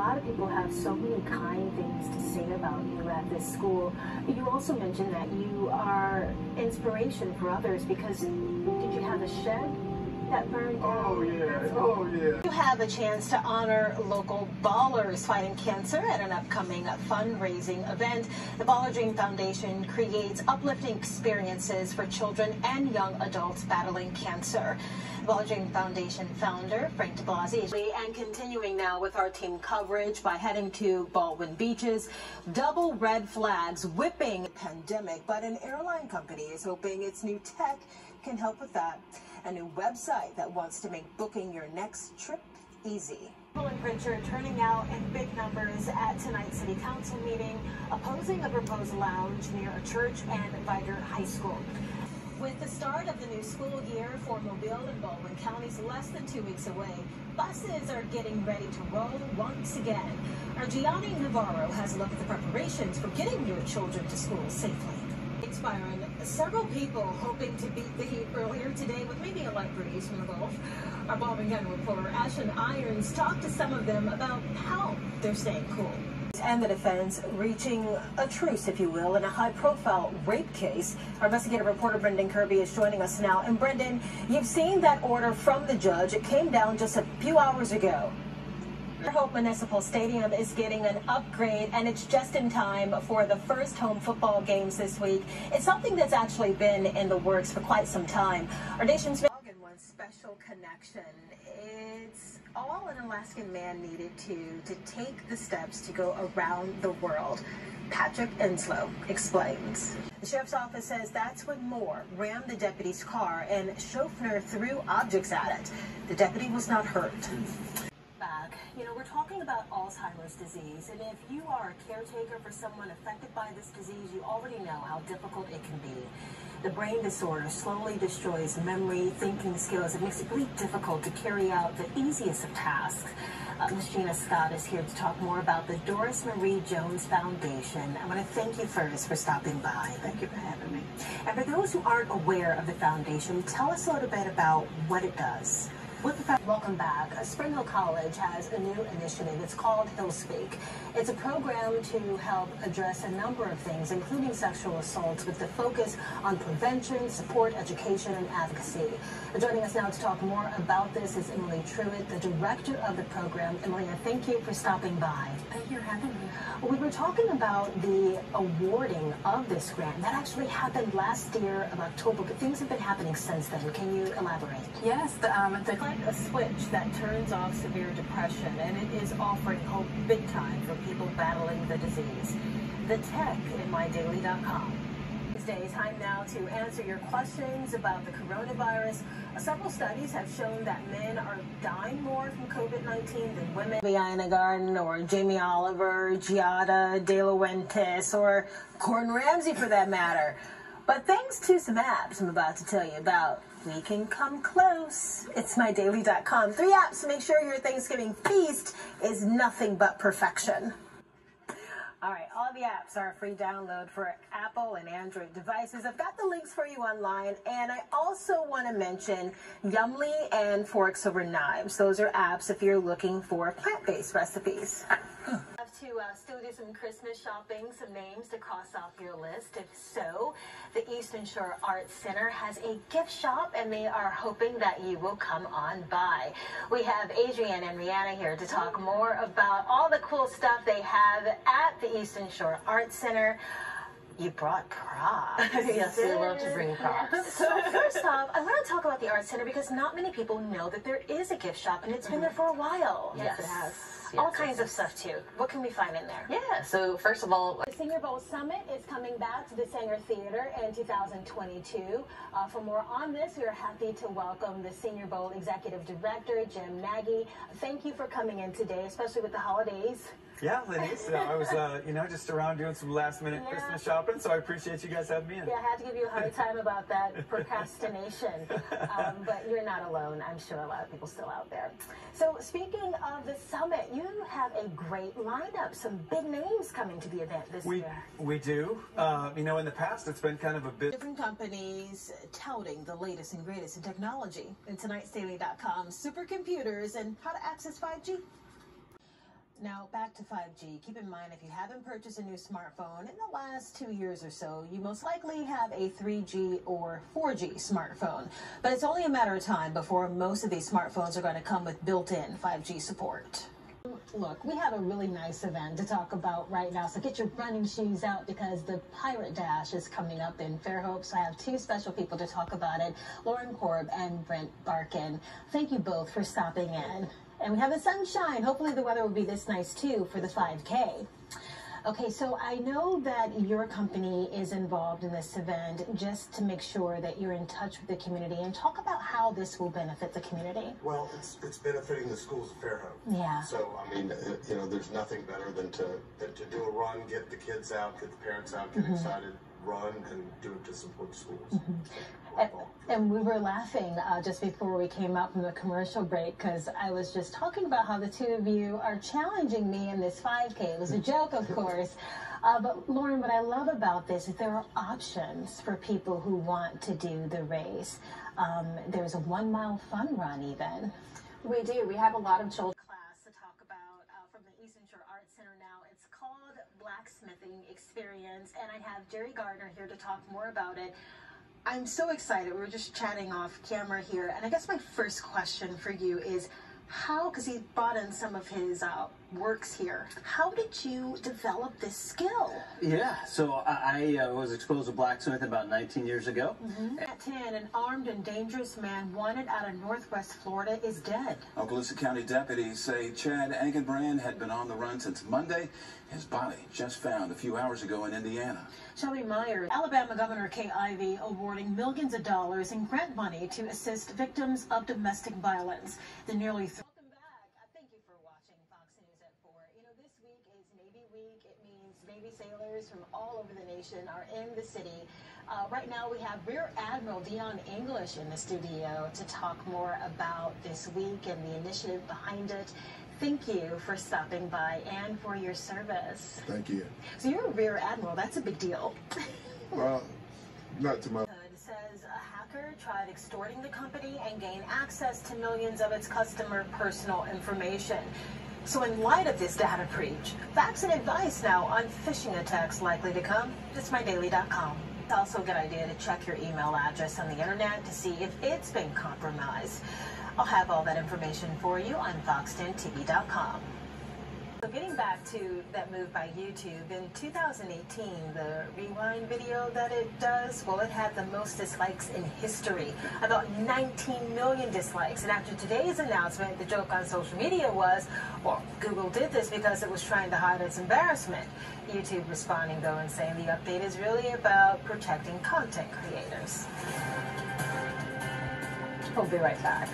lot of people have so many kind things to say about you at this school. You also mentioned that you are inspiration for others because did you have a shed that burned down? Oh yeah, oh yeah. You have a chance to honor local ballers fighting cancer at an upcoming fundraising event. The Baller Dream Foundation creates uplifting experiences for children and young adults battling cancer. Baller Dream Foundation founder Frank de Blasi, and continuing now with our team coverage by heading to Baldwin Beaches. Double red flags whipping pandemic, but an airline company is hoping its new tech can help with that. A new website that wants to make booking your next trip easy. People in Pritchard turning out in big numbers at tonight's City Council meeting, opposing a proposed lounge near a church and Viger High School. With the start of the new school year for Mobile and Baldwin counties less than 2 weeks away, buses are getting ready to roll once again. Our Gianni Navarro has a look at the preparations for getting your children to school safely. Byron, several people hoping to beat the heat earlier today with maybe a light breeze from the Gulf. Our Baldwin County reporter Ashlyn Irons talked to some of them about how they're staying cool. And the defense reaching a truce, if you will, in a high-profile rape case. Our investigative reporter Brendan Kirby is joining us now. And Brendan, you've seen that order from the judge. It came down just a few hours ago. Hope Municipal Stadium is getting an upgrade, and it's just in time for the first home football games this week. It's something that's actually been in the works for quite some time. Our nation's one special connection. It's all an Alaskan man needed to take the steps to go around the world. Patrick Enslow explains. The sheriff's office says that's when Moore rammed the deputy's car and Schofner threw objects at it. The deputy was not hurt. You know, we're talking about Alzheimer's disease, and if you are a caretaker for someone affected by this disease, you already know how difficult it can be. The brain disorder slowly destroys memory, thinking skills. It makes it really difficult to carry out the easiest of tasks. Ms. Gina Scott is here to talk more about the Doris Marie Jones Foundation. I want to thank you first for stopping by. Thank you for having me. And for those who aren't aware of the foundation, tell us a little bit about what it does. Welcome back. Spring Hill College has a new initiative. It's called Hill Speak. It's a program to help address a number of things, including sexual assaults, with the focus on prevention, support, education, and advocacy. Joining us now to talk more about this is Emily Truitt, the director of the program. Emily, thank you for stopping by. Thank you for having me. We were talking about the awarding of this grant. That actually happened last year of October, but things have been happening since then. Can you elaborate? Yes, a switch that turns off severe depression, and it is offering hope big time for people battling the disease. The tech in mydaily.com. Today, time now to answer your questions about the coronavirus. Several studies have shown that men are dying more from COVID-19 than women. Biana Garden or Jamie Oliver, Giada De Laurentiis, or Gordon Ramsay for that matter. But thanks to some apps I'm about to tell you about, we can come close. It's mydaily.com. 3 apps to make sure your Thanksgiving feast is nothing but perfection. All right, all the apps are a free download for Apple and Android devices. I've got the links for you online, and I also want to mention Yumly and Forks Over Knives. Those are apps if you're looking for plant-based recipes. To still do some Christmas shopping, some names to cross off your list. If so, the Eastern Shore Arts Center has a gift shop, and they are hoping that you will come on by. We have Adrienne and Rihanna here to talk more about all the cool stuff they have at the Eastern Shore Arts Center. You brought props. Yes, we love to bring props. So first off, I want to talk about the Arts Center because not many people know that there is a gift shop, and it's been there for a while. Yes, it has. All kinds of stuff too. What can we find in there? Yeah, so first of all, the Senior Bowl Summit is coming back to the Sanger Theater in 2022. For more on this, we are happy to welcome the Senior Bowl Executive Director, Jim Nagy. Thank you for coming in today, especially with the holidays. Yeah, Lenise, I was, just around doing some last-minute Christmas shopping, so I appreciate you guys having me in. Yeah, I had to give you a hard time about that procrastination, but you're not alone. I'm sure a lot of people still out there. So speaking of the summit, you have a great lineup, some big names coming to the event this year. We do. In the past, it's been kind of a bit... Different companies touting the latest and greatest in technology. In tonightsdaily.com, supercomputers and how to access 5G. Now, back to 5G. Keep in mind, if you haven't purchased a new smartphone in the last 2 years or so, you most likely have a 3G or 4G smartphone. But it's only a matter of time before most of these smartphones are going to come with built-in 5G support. Look, we have a really nice event to talk about right now, so get your running shoes out because the Pirate Dash is coming up in Fairhope. So I have two special people to talk about it, Lauren Korb and Brent Barkin. Thank you both for stopping in. And we have the sunshine. Hopefully the weather will be this nice too for the 5K. Okay, so I know that your company is involved in this event just to make sure that you're in touch with the community, and talk about how this will benefit the community. Well, it's benefiting the schools of Fairhope. Yeah. So, I mean, you know, there's nothing better than to do a run, get the kids out, get the parents out, get excited, run, and do it to support schools. And we were laughing just before we came out from the commercial break, because I was just talking about how the two of you are challenging me in this 5K. It was a joke, of course. But Lauren, what I love about this is there are options for people who want to do the race. There's a 1 mile fun run even. We do. We have a lot of children. Class to talk about from the Eastern Shore Arts Center now. It's called Blacksmithing Experience, and I have Jerry Gardner here to talk more about it. I'm so excited. We were just chatting off camera here, and I guess my first question for you is how, because he brought in some of his works here, how did you develop this skill? Yeah, so I was exposed to blacksmithing about 19 years ago. At 10, an armed and dangerous man wanted out of Northwest Florida is dead. Okaloosa County deputies say Chad Angenbrand had been on the run since Monday. His body just found a few hours ago in Indiana. Shelby Myers, Alabama Governor Kay Ivey awarding millions of dollars in grant money to assist victims of domestic violence. The nearly welcome back. Thank you for watching Fox News at 4. You know, this week is Navy Week. It means Navy sailors from all over the nation are in the city. Right now we have Rear Admiral Dion English in the studio to talk more about this week and the initiative behind it. Thank you for stopping by and for your service. Thank you. So you're a Rear Admiral. That's a big deal. Well, not to my... Says a hacker tried extorting the company and gained access to millions of its customer personal information. So in light of this data breach, facts and advice now on phishing attacks likely to come. It's mydaily.com. It's also a good idea to check your email address on the internet to see if it's been compromised. I'll have all that information for you on fox10tv.com. So getting back to that move by YouTube, in 2018, the rewind video that it does, well, it had the most dislikes in history, about 19 million dislikes. And after today's announcement, the joke on social media was, well, Google did this because it was trying to hide its embarrassment. YouTube responding, though, and saying the update is really about protecting content creators. We'll be right back.